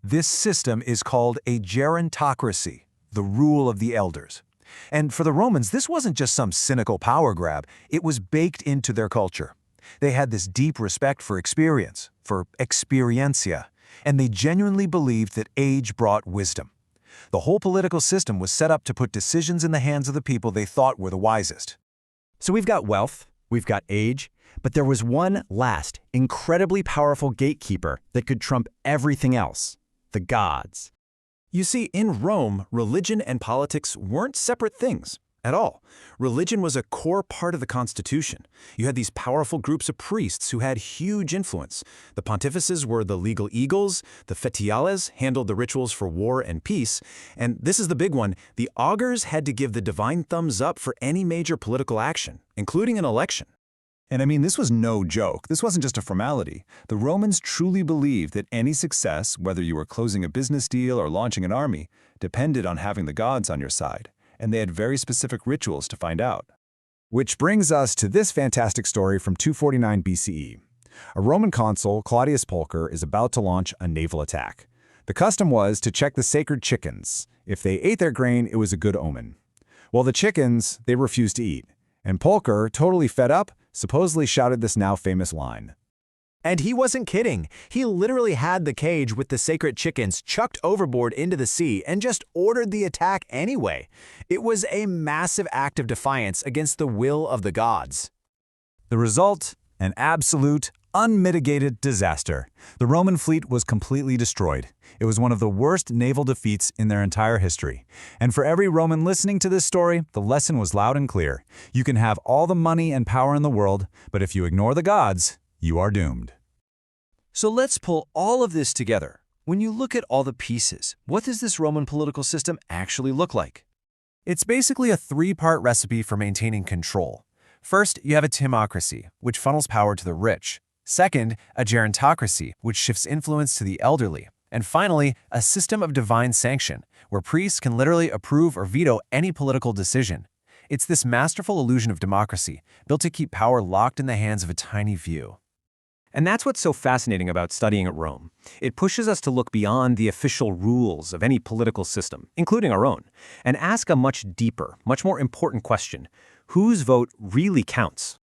This system is called a gerontocracy, the rule of the elders. And for the Romans, this wasn't just some cynical power grab, it was baked into their culture. They had this deep respect for experience, for experiencia, and they genuinely believed that age brought wisdom. The whole political system was set up to put decisions in the hands of the people they thought were the wisest. So we've got wealth, we've got age, but there was one last, incredibly powerful gatekeeper that could trump everything else: the gods. You see, in Rome, religion and politics weren't separate things at all. Religion was a core part of the constitution. You had these powerful groups of priests who had huge influence. The pontifices were the legal eagles, the fetiales handled the rituals for war and peace, and this is the big one, the augurs had to give the divine thumbs up for any major political action, including an election. And I mean, this was no joke. This wasn't just a formality. The Romans truly believed that any success, whether you were closing a business deal or launching an army, depended on having the gods on your side. And they had very specific rituals to find out. Which brings us to this fantastic story from 249 BCE. A Roman consul, Claudius Pulcher, is about to launch a naval attack. The custom was to check the sacred chickens. If they ate their grain, it was a good omen. Well, the chickens, they refused to eat. And Pulcher, totally fed up, supposedly shouted this now famous line. And he wasn't kidding. He literally had the cage with the sacred chickens chucked overboard into the sea and just ordered the attack anyway. It was a massive act of defiance against the will of the gods. The result? An absolute, unmitigated disaster. The Roman fleet was completely destroyed. It was one of the worst naval defeats in their entire history. And for every Roman listening to this story, the lesson was loud and clear. You can have all the money and power in the world, but if you ignore the gods, you are doomed. So let's pull all of this together. When you look at all the pieces, what does this Roman political system actually look like? It's basically a three-part recipe for maintaining control. First, you have a timocracy, which funnels power to the rich. Second, a gerontocracy, which shifts influence to the elderly. And finally, a system of divine sanction, where priests can literally approve or veto any political decision. It's this masterful illusion of democracy, built to keep power locked in the hands of a tiny few. And that's what's so fascinating about studying at Rome. It pushes us to look beyond the official rules of any political system, including our own, and ask a much deeper, much more important question: whose vote really counts?